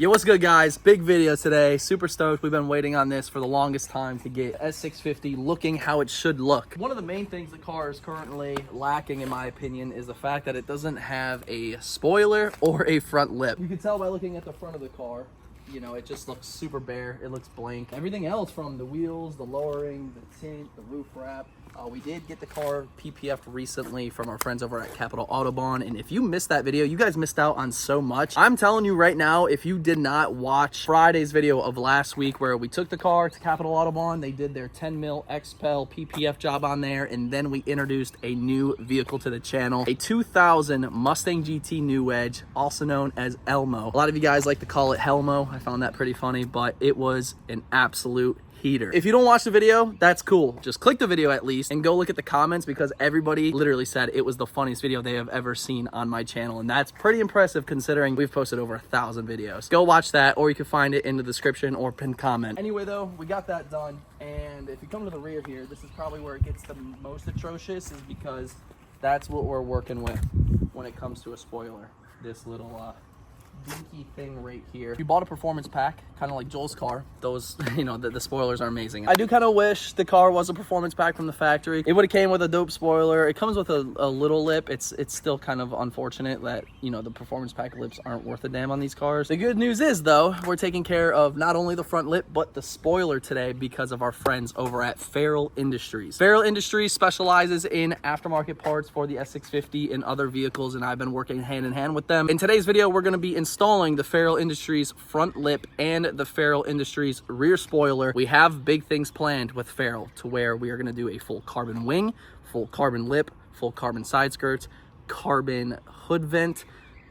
Yo, what's good, guys? Big video today. Super stoked. We've been waiting on this for the longest time to get S650 looking how it should look. One of the main things the car is currently lacking, in my opinion, is the fact that it doesn't have a spoiler or a front lip. You can tell by looking at the front of the car, you know, it just looks super bare. It looks blank. Everything else, from the wheels, the lowering, the tint, the roof wrap. We did get the car PPF'd recently from our friends over at Capital Autobahn, and if you missed that video, you guys missed out on so much. I'm telling you right now, if you did not watch Friday's video of last week where we took the car to Capital Autobahn, they did their 10 mil XPEL PPF job on there, and then we introduced a new vehicle to the channel, a 2000 Mustang GT New Edge, also known as Elmo. A lot of you guys like to call it Helmo. I found that pretty funny, but it was an absolute heater. If you don't watch the video, that's cool. Just click the video at least and go look at the comments, because everybody literally said it was the funniest video they have ever seen on my channel, and that's pretty impressive considering we've posted over 1,000 videos. Go watch that, or you can find it in the description or pinned comment. Anyway though, we got that done, and if you come to the rear here, this is probably where it gets the most atrocious, is because that's what we're working with when it comes to a spoiler. This little dinky thing right here. If you bought a performance pack, kind of like Joel's car, those, you know, the spoilers are amazing. I do kind of wish the car was a performance pack from the factory. It would have came with a dope spoiler. It comes with a little lip. It's still kind of unfortunate that, you know, the performance pack lips aren't worth a damn on these cars. The good news is though, we're taking care of not only the front lip but the spoiler today because of our friends over at Farrell Industries. Farrell Industries specializes in aftermarket parts for the S650 and other vehicles, and I've been working hand in hand with them. In today's video, we're going to be installing the Farrell Industries front lip and the Farrell Industries rear spoiler. We have big things planned with Farrell, to where we are going to do a full carbon wing, full carbon lip, full carbon side skirts, carbon hood vent,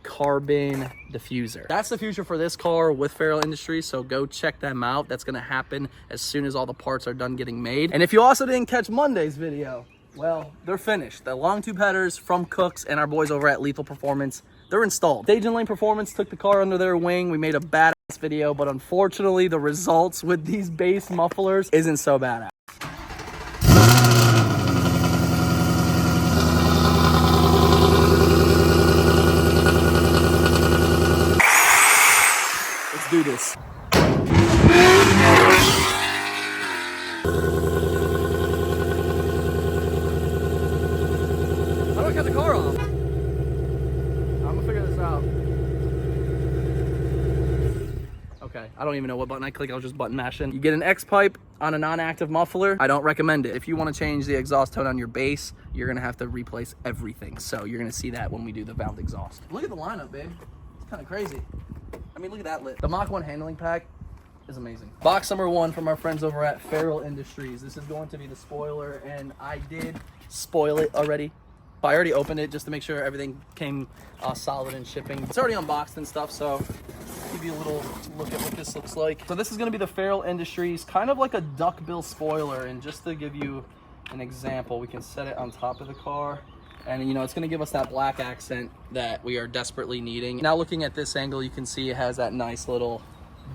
carbon diffuser. That's the future for this car with Farrell Industries, so go check them out. That's going to happen as soon as all the parts are done getting made. And if you also didn't catch Monday's video, well, they're finished. The long tube headers from Cooks and our boys over at Lethal Performance, they're installed. Stage and Lane Performance took the car under their wing. We made a badass video, but unfortunately the results with these bass mufflers isn't so badass. Let's do this. How do I cut the car off? I'm gonna figure this out. Okay, I don't even know what button I click. I was just button mashing. You get an X pipe on a non-active muffler. I don't recommend it. If you want to change the exhaust tone on your bass, you're gonna have to replace everything. So you're gonna see that when we do the valved exhaust. Look at the lineup, babe. It's kind of crazy. I mean, look at that lip. The Mach 1 handling pack is amazing. Box number 1 from our friends over at Farrell Industries. This is going to be the spoiler, and I did spoil it already. I already opened it just to make sure everything came solid in shipping. It's already unboxed and stuff, so give you a little look at what this looks like. So this is going to be the Farrell Industries, kind of like a duckbill spoiler, and just to give you an example, we can set it on top of the car, and you know, it's going to give us that black accent that we are desperately needing. Now looking at this angle, you can see it has that nice little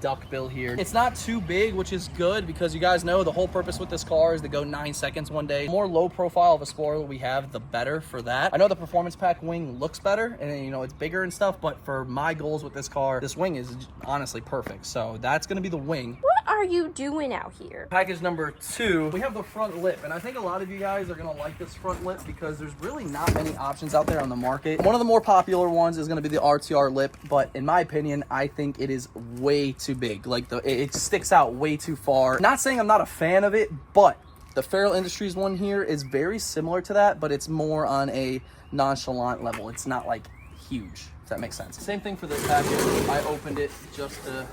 duckbill here. It's not too big, which is good, because you guys know the whole purpose with this car is to go 9 seconds one day. The more low profile of a spoiler we have, the better for that. I know the performance pack wing looks better, and you know, it's bigger and stuff, but for my goals with this car, this wing is honestly perfect. So that's going to be the wing. What are you doing out here? Package number 2, we have the front lip, and I think a lot of you guys are going to like this front lip because there's really not many options out there on the market. One of the more popular ones is going to be the RTR lip, but in my opinion, I think it is way too big. Like, it sticks out way too far. Not saying I'm not a fan of it, but the Farrell Industries one here is very similar to that, but it's more on a nonchalant level. It's not like huge, if that makes sense. Same thing for this package. I opened it just to,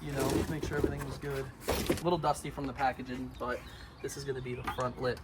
you know, make sure everything was good. A little dusty from the packaging, but this is going to be the front lip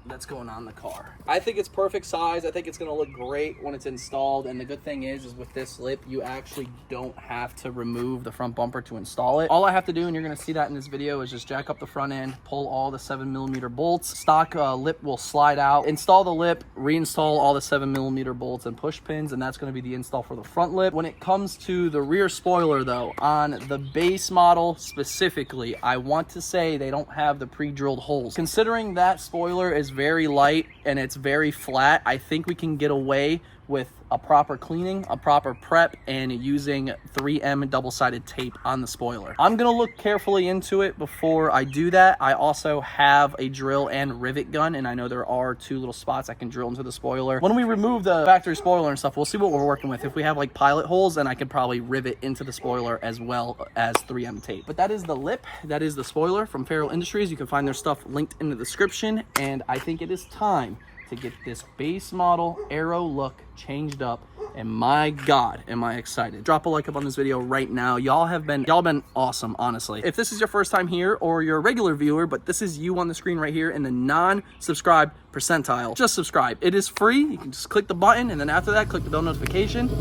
that's going on the car. I think it's perfect size. I think it's going to look great when it's installed, and the good thing is with this lip, you actually don't have to remove the front bumper to install it. All I have to do, and you're going to see that in this video, is just jack up the front end, pull all the 7mm bolts. Stock lip will slide out. Install the lip, reinstall all the 7mm bolts and push pins, and that's going to be the install for the front lip. When it comes to the rear spoiler though, on the base model specifically, I want to say they don't have the pre-drilled holes. Considering that spoiler is very light and it's very flat, I think we can get away with a proper cleaning, a proper prep, and using 3M double-sided tape on the spoiler. I'm gonna look carefully into it before I do that. I also have a drill and rivet gun, and I know there are 2 little spots I can drill into the spoiler. When we remove the factory spoiler and stuff, we'll see what we're working with. If we have like pilot holes, then I could probably rivet into the spoiler as well as 3M tape. But that is the lip, that is the spoiler from Farrell Industries. You can find their stuff linked in the description, and I think it is time to get this base model aero look changed up, and my god am I excited. Drop a like up on this video right now. Y'all been awesome, honestly. If this is your first time here, or you're a regular viewer but this is you on the screen right here in the non-subscribed percentile, just subscribe. It is free. You can just click the button, and then after that click the bell notification.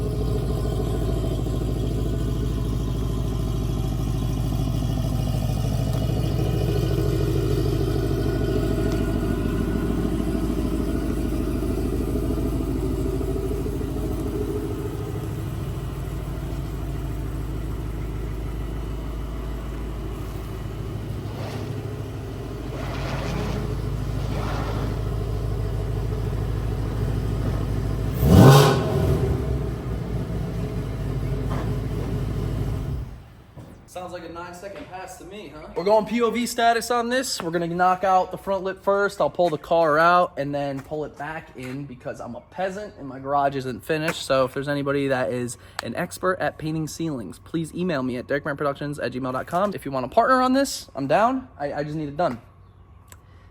Sounds like a 9-second pass to me, huh? We're going POV status on this. We're gonna knock out the front lip first. I'll pull the car out and then pull it back in because I'm a peasant and my garage isn't finished. So if there's anybody that is an expert at painting ceilings, please email me at DerekBaranProductions@gmail.com. If you want to partner on this, I'm down. I just need it done.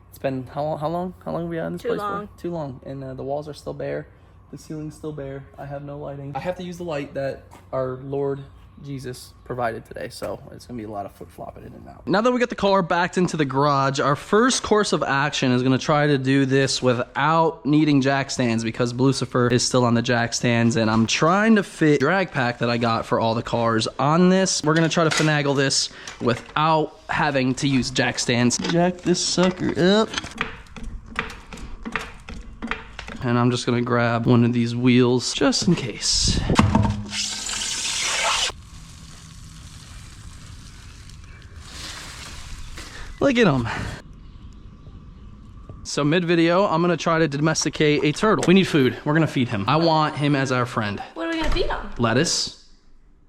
It's been how long have we had in this place for? Too long. And the walls are still bare. The ceiling's still bare. I have no lighting. I have to use the light that our Lord Jesus provided today, so it's gonna be a lot of flip-flopping in and out. Now that we got the car backed into the garage, our first course of action is gonna try to do this without needing jack stands, because Lucifer is still on the jack stands, and I'm trying to fit drag pack that I got for all the cars on this. We're gonna try to finagle this without having to use jack stands. Jack this sucker up. And I'm just gonna grab one of these wheels just in case. Look at him. So mid-video, I'm gonna try to domesticate a turtle. We need food. We're gonna feed him. I want him as our friend. What are we gonna feed him? Lettuce.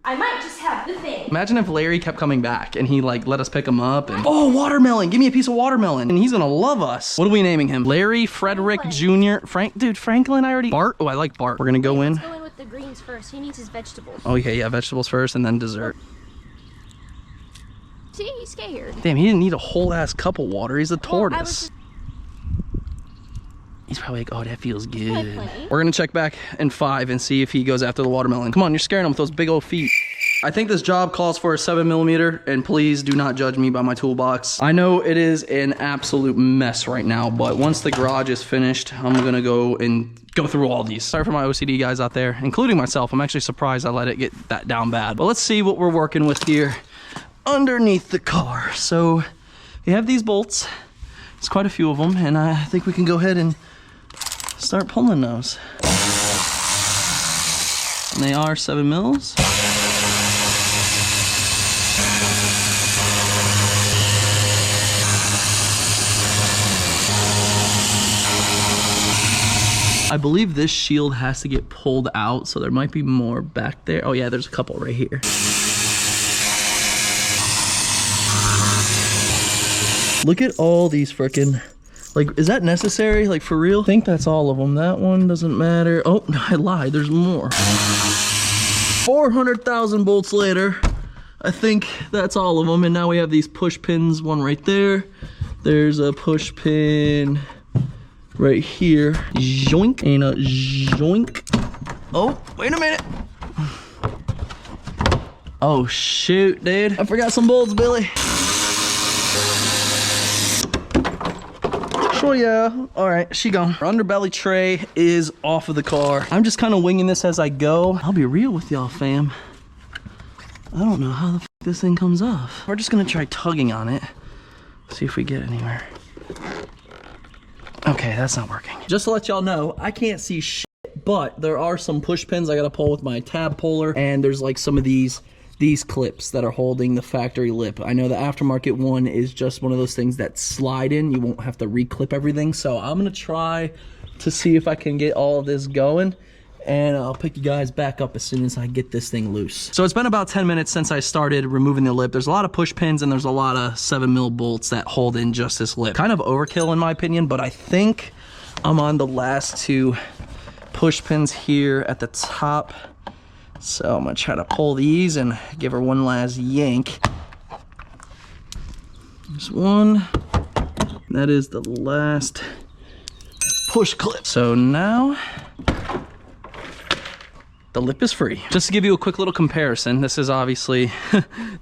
I might just have the thing. Imagine if Larry kept coming back and he like let us pick him up and oh, watermelon, give me a piece of watermelon, and he's gonna love us. What are we naming him? Larry Frederick Jr. Franklin, I already. Bart. Oh, I like Bart. We're gonna go in. Let's go in with the greens first. He needs his vegetables. Oh yeah, vegetables first and then dessert. See, he's scared. Damn, he didn't need a whole ass cup of water. He's a tortoise. He's probably like, oh, that feels good. We're gonna check back in 5 and see if he goes after the watermelon. Come on, you're scaring him with those big old feet. I think this job calls for a 7mm, and please do not judge me by my toolbox. I know it is an absolute mess right now, but once the garage is finished, I'm gonna go through all these. Sorry for my OCD guys out there, including myself. I'm actually surprised I let it get that down bad. But let's see what we're working with here underneath the car. So we have these bolts. There's quite a few of them, and I think we can go ahead and start pulling those. And they are 7mm. I believe this shield has to get pulled out, so there might be more back there. Oh yeah, there's a couple right here. Look at all these frickin', like, is that necessary? Like, for real? I think that's all of them. That one doesn't matter. Oh, I lied, there's more. 400,000 bolts later, I think that's all of them. And now we have these push pins, one right there. There's a push pin right here. Joink, and a joink. Oh, wait a minute. Oh, shoot, dude. I forgot some bolts, Billy. Oh yeah, all right, she gone. Our underbelly tray is off of the car. I'm just kind of winging this as I go. I'll be real with y'all, fam. I don't know how the f this thing comes off. We're just gonna try tugging on it. See if we get anywhere. Okay, that's not working. Just to let y'all know, I can't see shit, but there are some push pins I gotta pull with my tab puller, and there's like some of these clips that are holding the factory lip. I know the aftermarket one is just one of those things that slide in. You won't have to re-clip everything. So I'm gonna try to see if I can get all of this going, and I'll pick you guys back up as soon as I get this thing loose. So it's been about 10 minutes since I started removing the lip. There's a lot of push pins and there's a lot of 7mm bolts that hold in just this lip. Kind of overkill in my opinion, but I think I'm on the last 2 push pins here at the top. So I'm gonna try to pull these and give her one last yank. There's one. That is the last push clip. So now the lip is free. Just to give you a quick little comparison, this is obviously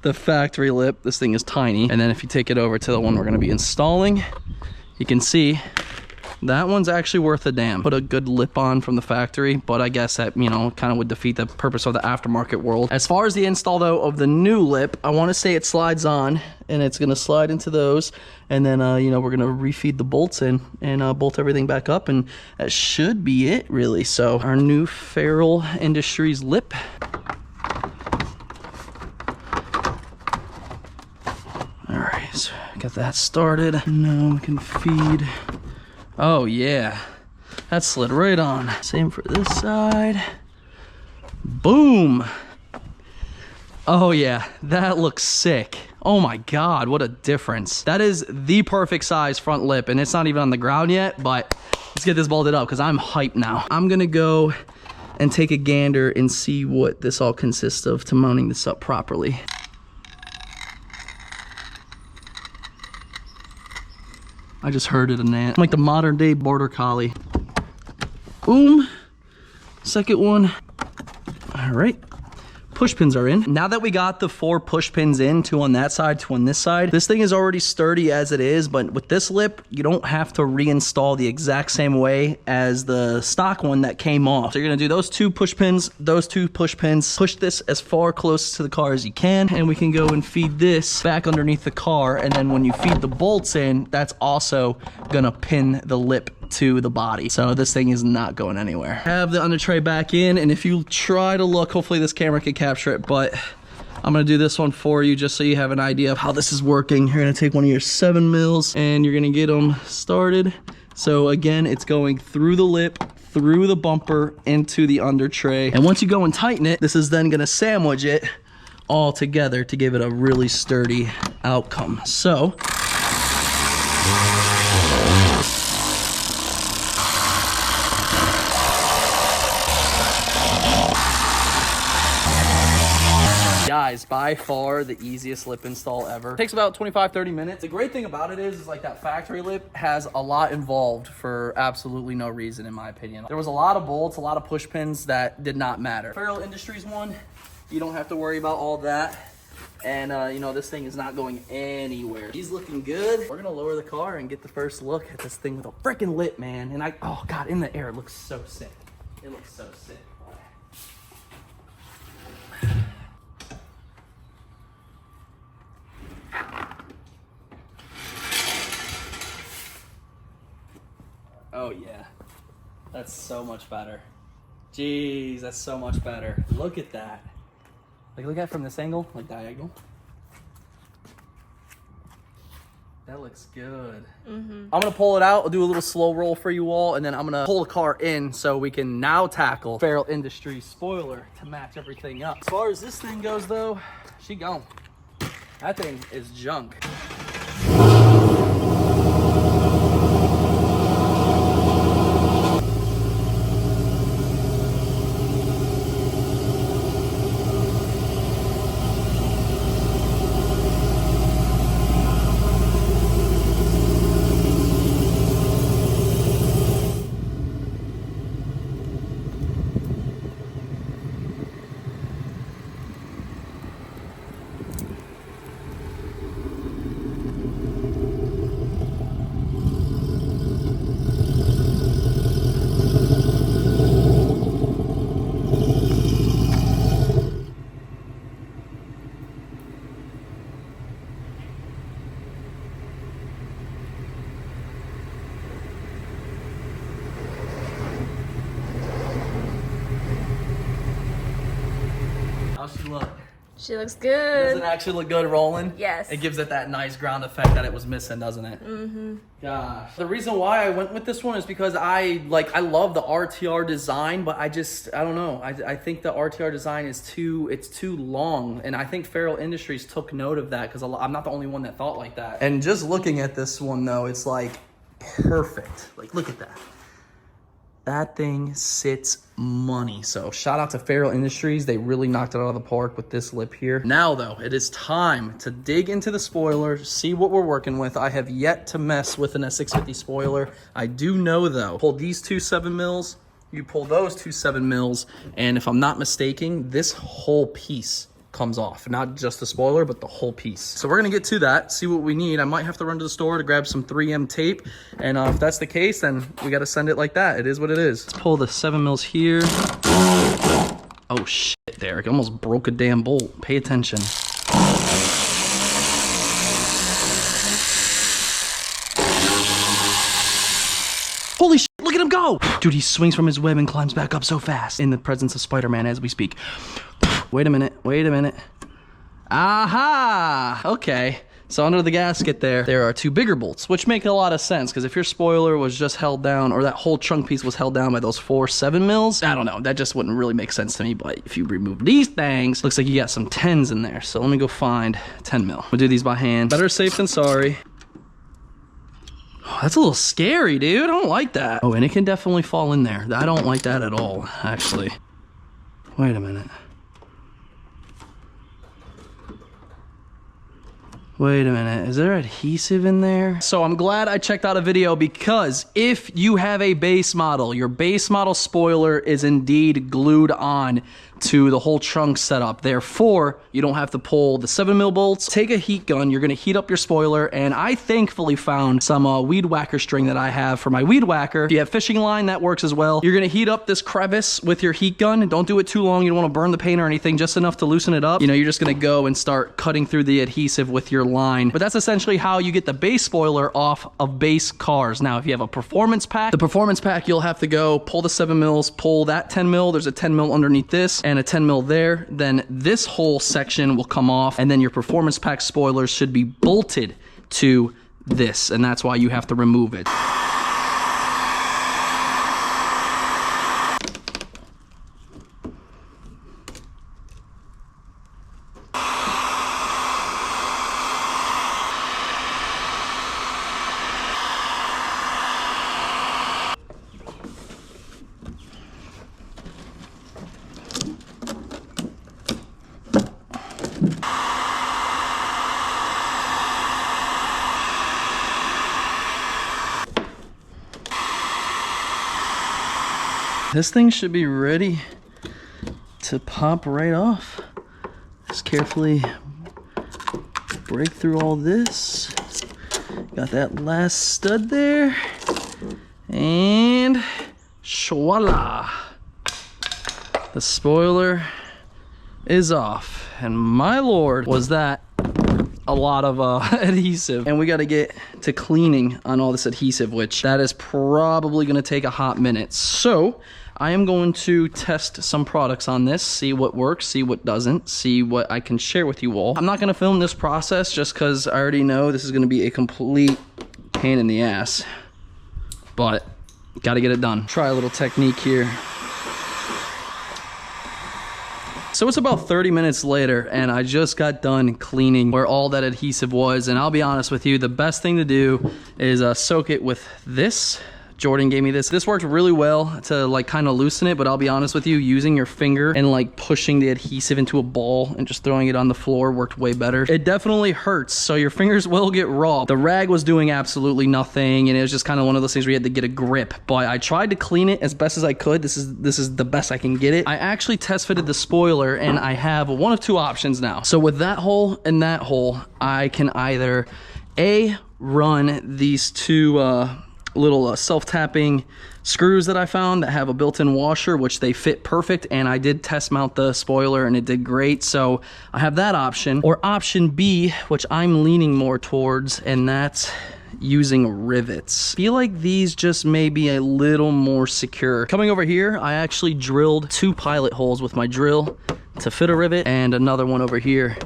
the factory lip. This thing is tiny. And then if you take it over to the one we're gonna be installing, you can see that one's actually worth a damn. Put a good lip on from the factory, but I guess that, you know, kind of would defeat the purpose of the aftermarket world. As far as the install though of the new lip, I want to say it slides on and it's going to slide into those. And then, you know, we're going to refeed the bolts in and bolt everything back up. And that should be it really. So our new Feral Industries lip. All right, so got that started. Now we can feed. Oh yeah, that slid right on. Same for this side. Boom. Oh yeah, that looks sick. Oh my God, what a difference. That is the perfect size front lip, and it's not even on the ground yet, but let's get this bolted up because I'm hyped now. I'm gonna go and take a gander and see what this all consists of to mounting this up properly. I just heard it, a gnat. I'm like the modern day border collie. Boom. Second one. All right. Push pins are in. Now that we got the 4 push pins in, 2 on that side, 2 on this side, this thing is already sturdy as it is, but with this lip, you don't have to reinstall the exact same way as the stock one that came off. So you're gonna do those 2 push pins, those 2 push pins, push this as far close to the car as you can, and we can go and feed this back underneath the car, and then when you feed the bolts in, that's also gonna pin the lip to the body. So this thing is not going anywhere. Have the under tray back in, and if you try to look, hopefully this camera can capture it, but I'm gonna do this one for you just so you have an idea of how this is working. You're gonna take one of your 7mm and you're gonna get them started. So again, it's going through the lip, through the bumper, into the under tray. And once you go and tighten it, this is then gonna sandwich it all together to give it a really sturdy outcome. So guys, by far the easiest lip install ever. It takes about 25-30 minutes. The great thing about it is like that factory lip has a lot involved for absolutely no reason, in my opinion. There was a lot of bolts, a lot of push pins that did not matter. Feral Industries one, you don't have to worry about all that. And you know, this thing is not going anywhere. He's looking good. We're gonna lower the car and get the first look at this thing with a freaking lip, man. And oh God, in the air, it looks so sick. It looks so sick. Oh yeah, that's so much better. Jeez, that's so much better. Look at that. Like, look at it from this angle, like diagonal. That looks good. I'm gonna pull it out. I'll do a little slow roll for you all, and then I'm gonna pull the car in so we can now tackle Feral Industries spoiler to match everything up. As far as this thing goes though, she gone. That thing is junk. She looks Does good. it actually look good rolling? Yes. It gives it that nice ground effect that it was missing, doesn't it? Mm-hmm. Gosh. The reason why I went with this one is because I love the RTR design, but I don't know. I think the RTR design is too long, and I think Farrell Industries took note of that because I'm not the only one that thought like that. And just looking at this one though, it's like perfect. Like, look at that. That thing sits money. So shout out to Farrell Industries. They really knocked it out of the park with this lip here. Now though, it is time to dig into the spoiler, see what we're working with. I have yet to mess with an S650 spoiler. I do know though, pull these two 7mm, you pull those two 7mm, and if I'm not mistaken, this whole piece comes off. Not just the spoiler, but the whole piece. So we're gonna get to that, see what we need. I might have to run to the store to grab some 3M tape, and if that's the case, then we gotta send it like that. It is what it is. Let's pull the 7mm here. Oh shit, Derek, almost broke a damn bolt. Pay attention. Holy shit, look at him go! Dude, he swings from his web and climbs back up so fast in the presence of Spider-Man as we speak. Wait a minute, wait a minute. Aha! Okay, so under the gasket there are two bigger bolts, which make a lot of sense, because if your spoiler was just held down, or that whole chunk piece was held down by those 4 7mm, I don't know, that just wouldn't really make sense to me, but if you remove these things, looks like you got some 10s in there, so let me go find 10mm. We'll do these by hand. Better safe than sorry. Oh, that's a little scary, dude. I don't like that. Oh, and it can definitely fall in there. I don't like that at all, actually. Wait a minute. Wait a minute, is there adhesive in there? So I'm glad I checked out a video, because if you have a base model, your base model spoiler is indeed glued on to the whole trunk setup. Therefore, you don't have to pull the 7mm bolts. Take a heat gun, you're gonna heat up your spoiler, and I thankfully found some weed whacker string that I have for my weed whacker. If you have fishing line, that works as well. You're gonna heat up this crevice with your heat gun. Don't do it too long, you don't wanna burn the paint or anything, just enough to loosen it up. You know, you're just gonna go and start cutting through the adhesive with your line. But that's essentially how you get the base spoiler off of base cars. Now, if you have a performance pack, the performance pack, you'll have to go pull the 7mm, pull that 10mm, there's a 10mm underneath this, and a 10mm there, then this whole section will come off, and then your performance pack spoilers should be bolted to this, and that's why you have to remove it. This thing should be ready to pop right off. Just carefully break through all this. Got that last stud there. And voila! The spoiler is off. And my lord, was that a lot of adhesive. And we got to get to cleaning on all this adhesive, which that is probably going to take a hot minute. So I am going to test some products on this, see what works, see what doesn't, see what I can share with you all. I'm not going to film this process just because I already know this is going to be a complete pain in the ass, but got to get it done. Try a little technique here. So it's about 30 minutes later, and I just got done cleaning where all that adhesive was, and I'll be honest with you, the best thing to do is soak it with this. Jordan gave me this. This worked really well to like kind of loosen it, but I'll be honest with you, using your finger and like pushing the adhesive into a ball and just throwing it on the floor worked way better. It definitely hurts, so your fingers will get raw. The rag was doing absolutely nothing, and it was just kind of one of those things where you had to get a grip, but I tried to clean it as best as I could. This is the best I can get it. I actually test fitted the spoiler, and I have one of two options now. So with that hole and that hole, I can either run these two little self-tapping screws that I found that have a built-in washer, which they fit perfect, and I did test mount the spoiler and it did great, so I have that option. Or option B, which I'm leaning more towards, and that's using rivets. I feel like these just may be a little more secure. Coming over here, I actually drilled 2 pilot holes with my drill to fit a rivet and another one over here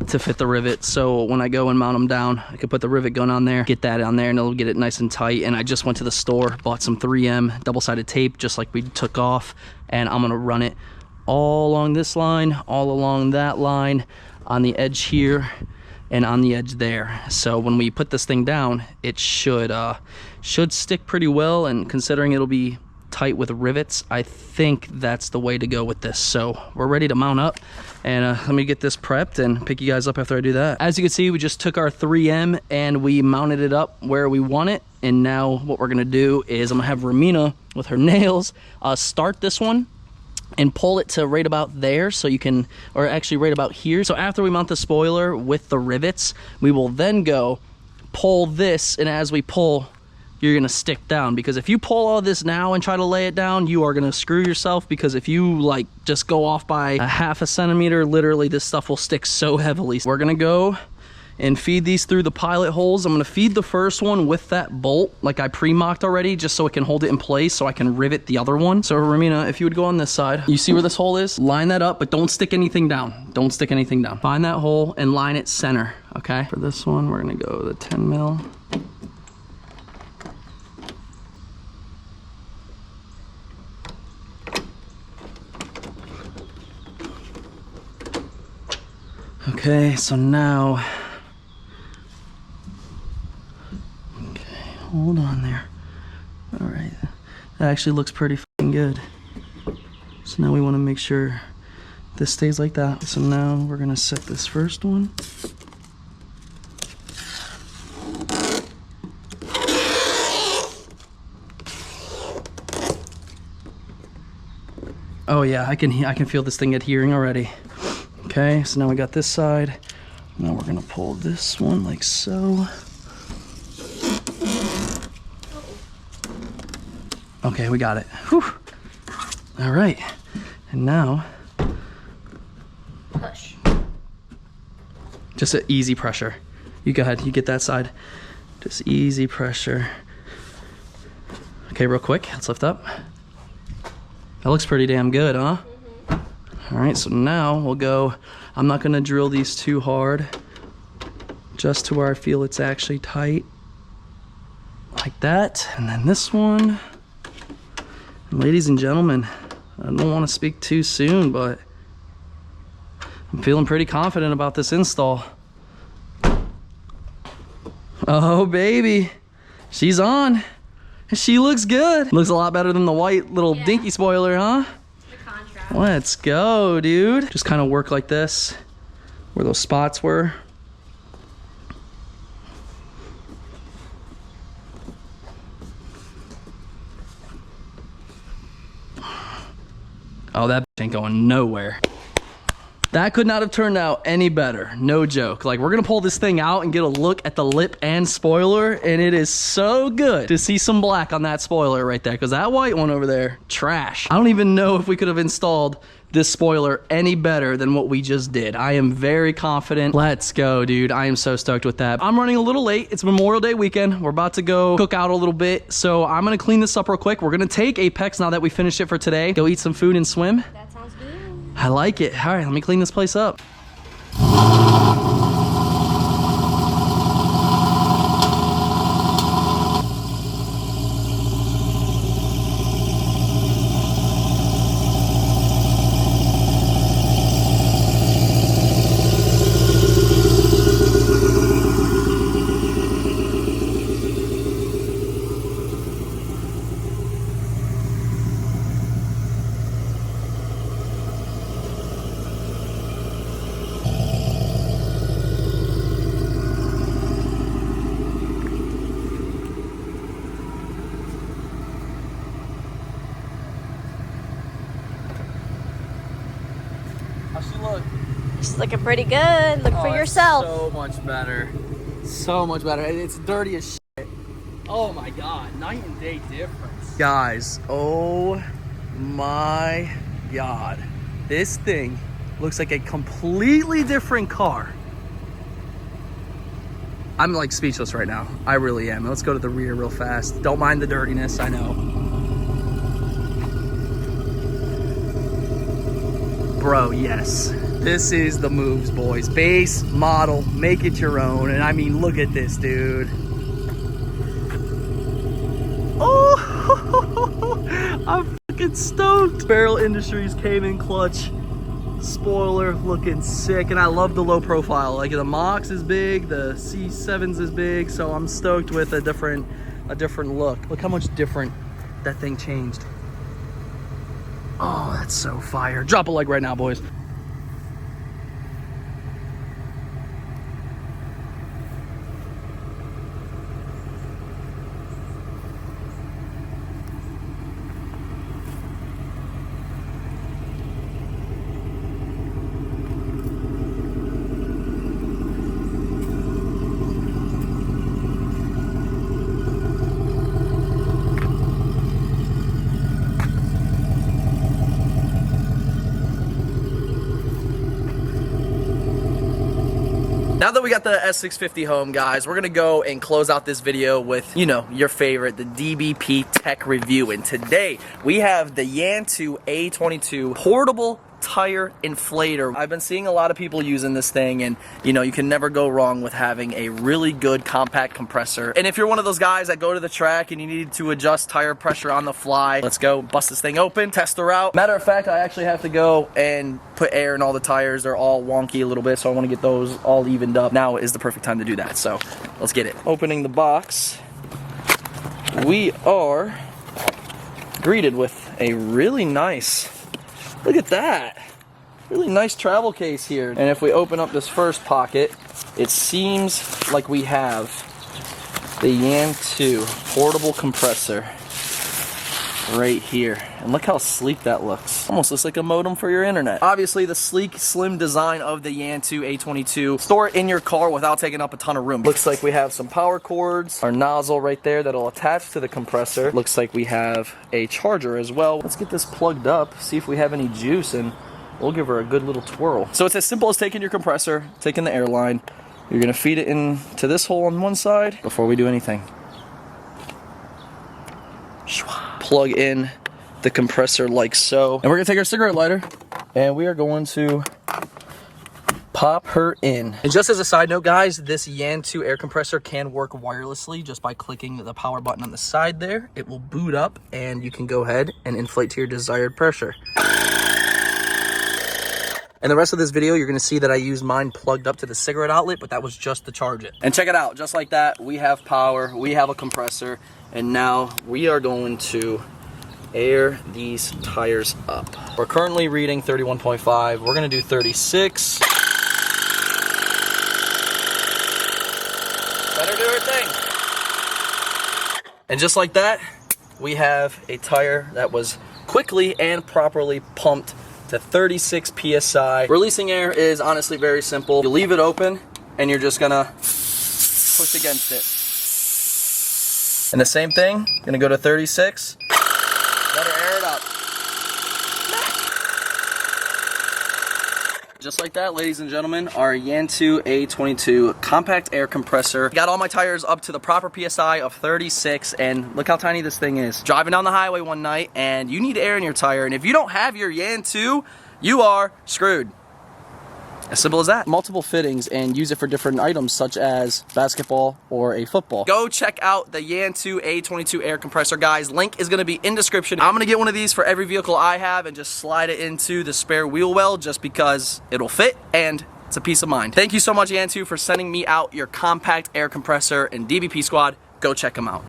to fit the rivet. So when I go and mount them down, I can put the rivet gun on there, get that on there, and it'll get it nice and tight. And I just went to the store, bought some 3M double-sided tape, just like we took off, and I'm gonna run it all along this line, all along that line, on the edge here, and on the edge there. So when we put this thing down, it should stick pretty well, and considering it'll be tight with rivets, I think that's the way to go with this. So we're ready to mount up, and let me get this prepped and pick you guys up after I do that. As you can see, we just took our 3M and we mounted it up where we want it, and now what we're gonna do is I'm gonna have Romina with her nails start this one and pull it to right about there, so you can, or actually right about here. So after we mount the spoiler with the rivets, we will then go pull this, and as we pull, you're gonna stick down, because if you pull all this now and try to lay it down, you are gonna screw yourself, because if you like just go off by a half a centimeter, literally this stuff will stick so heavily. We're gonna go and feed these through the pilot holes. I'm gonna feed the first one with that bolt like I pre-mocked already, just so it can hold it in place so I can rivet the other one. So Romina, if you would go on this side, you see where this hole is? Line that up, but don't stick anything down. Don't stick anything down. Find that hole and line it center, okay? For this one, we're gonna go the 10 mil. Okay, so now, okay, hold on there. All right, that actually looks pretty fucking good. So now we want to make sure this stays like that. So now we're gonna set this first one. Oh yeah, I can feel this thing adhering already. Okay, so now we got this side. Now we're gonna pull this one like so. Okay, we got it. Whew. All right, and now Push. just an easy pressure. You go ahead, you get that side. Just easy pressure. Okay, real quick, let's lift up. That looks pretty damn good, huh? All right, so now we'll go, I'm not gonna drill these too hard, just to where I feel it's actually tight, like that. And then this one, and ladies and gentlemen, I don't wanna speak too soon, but I'm feeling pretty confident about this install. Oh baby, she's on. She looks good. Looks a lot better than the white little dinky spoiler, huh? Let's go, dude. Just kind of work like this, where those spots were. Oh, that ain't going nowhere. That could not have turned out any better, no joke. Like, we're gonna pull this thing out and get a look at the lip and spoiler, and it is so good to see some black on that spoiler right there, because that white one over there, trash. I don't even know if we could have installed this spoiler any better than what we just did. I am very confident. Let's go, dude. I am so stoked with that. I'm running a little late. It's Memorial Day weekend. We're about to go cook out a little bit, so I'm gonna clean this up real quick. We're gonna take Apex now that we finished it for today, go eat some food and swim. That sounds good. I like it. All right, let me clean this place up. How's she look? She's looking pretty good. Look for yourself. So much better. So much better. It's dirty as shit. Oh my god, night and day difference. Guys, oh my god. This thing looks like a completely different car. I'm like speechless right now. I really am. Let's go to the rear real fast. Don't mind the dirtiness, I know. Bro, yes. This is the moves, boys. Base, model, make it your own. And I mean, look at this, dude. Oh, I'm fucking stoked. Barrel Industries came in clutch. Spoiler looking sick, and I love the low profile. Like the Mox is big, the C7s is big, so I'm stoked with a different look. Look how much different that thing changed. Oh, that's so fire. Drop a leg right now, boys. Now that we got the S650 home, guys, we're gonna go and close out this video with, you know, your favorite, the DBP tech review. And today we have the Yantu A22 portable tire inflator. I've been seeing a lot of people using this thing, and you know, you can never go wrong with having a really good compact compressor. And if you're one of those guys that go to the track and you need to adjust tire pressure on the fly, let's go bust this thing open, test her out. Matter of fact, I actually have to go and put air in all the tires. They're all wonky a little bit, so I want to get those all evened up. Now is the perfect time to do that, so let's get it. Opening the box, we are greeted with a really nice, look at that, really nice travel case here. And if we open up this first pocket, it seems like we have the Yantu portable compressor right here. And look how sleek that looks. Almost looks like a modem for your internet. Obviously, the sleek, slim design of the Yantu A22. Store it in your car without taking up a ton of room. Looks like we have some power cords, our nozzle right there that'll attach to the compressor. Looks like we have a charger as well. Let's get this plugged up, see if we have any juice, and we'll give her a good little twirl. So it's as simple as taking your compressor, taking the air line. You're gonna feed it into this hole on one side before we do anything. Plug in the compressor like so. And we're gonna take our cigarette lighter and we are going to pop her in. And just as a side note, guys, this Yantu air compressor can work wirelessly just by clicking the power button on the side there. It will boot up and you can go ahead and inflate to your desired pressure. And the rest of this video, you're gonna see that I use mine plugged up to the cigarette outlet, but that was just to charge it. And check it out, just like that, we have power, we have a compressor, and now we are going to air these tires up. We're currently reading 31.5. We're gonna do 36. Let her do her thing. And just like that, we have a tire that was quickly and properly pumped to 36 PSI. Releasing air is honestly very simple. You leave it open and you're just gonna push against it. And the same thing, gonna go to 36. Let her air it up. Just like that, ladies and gentlemen, our Yantu A22 compact air compressor. Got all my tires up to the proper PSI of 36, and look how tiny this thing is. Driving down the highway one night, and you need air in your tire, and if you don't have your Yantu, you are screwed. As simple as that. Multiple fittings and use it for different items such as basketball or a football. Go check out the Yantu A22 air compressor, guys. Link is gonna be in description. I'm gonna get one of these for every vehicle I have and just slide it into the spare wheel well just because it'll fit and it's a peace of mind. Thank you so much, Yantu, for sending me out your compact air compressor, and DBP squad, go check them out.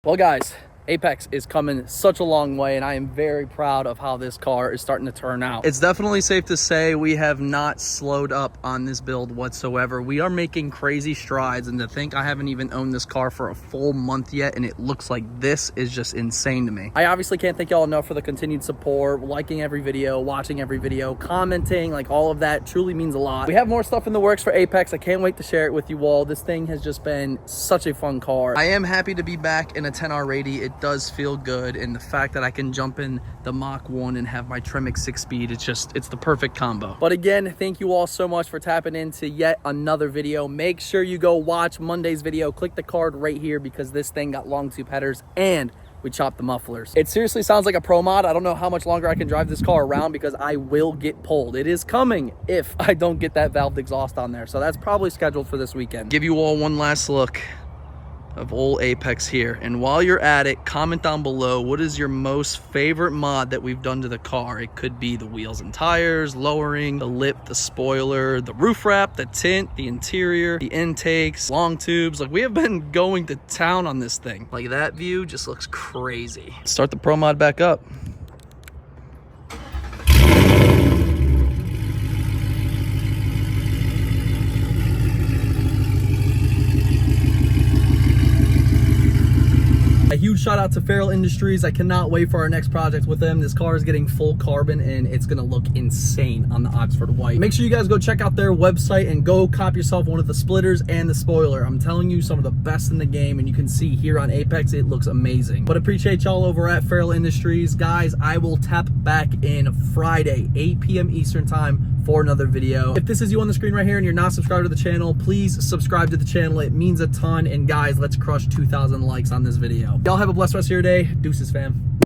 Well, guys, Apex is coming such a long way, and I am very proud of how this car is starting to turn out. It's definitely safe to say we have not slowed up on this build whatsoever. We are making crazy strides, and to think I haven't even owned this car for a full month yet and it looks like this is just insane to me. I obviously can't thank y'all enough for the continued support, liking every video, watching every video, commenting, like all of that truly means a lot. We have more stuff in the works for Apex. I can't wait to share it with you all. This thing has just been such a fun car. I am happy to be back in a 10R80. It it does feel good, and the fact that I can jump in the Mach 1 and have my Tremec 6-speed, it's the perfect combo. But again, thank you all so much for tapping into yet another video. Make sure you go watch Monday's video. Click the card right here because this thing got long tube headers and we chopped the mufflers. It seriously sounds like a pro mod. I don't know how much longer I can drive this car around because I will get pulled. It is coming if I don't get that valved exhaust on there. So that's probably scheduled for this weekend. Give you all one last look of old Apex here, and while you're at it, comment down below what is your most favorite mod that we've done to the car. It could be the wheels and tires, lowering, the lip, the spoiler, the roof wrap, the tint, the interior, the intakes, long tubes. Like, we have been going to town on this thing. Like, that view just looks crazy. Start the pro mod back up. A huge shout out to Feral Industries. I cannot wait for our next project with them. This car is getting full carbon and it's gonna look insane on the Oxford White. Make sure you guys go check out their website and go cop yourself one of the splitters and the spoiler. I'm telling you, some of the best in the game, and you can see here on Apex, it looks amazing. But appreciate y'all over at Feral Industries. Guys, I will tap back in Friday, 8 p.m. Eastern time for another video. If this is you on the screen right here and you're not subscribed to the channel, please subscribe to the channel. It means a ton. And guys, let's crush 2,000 likes on this video. Y'all have a blessed rest of your day. Deuces, fam.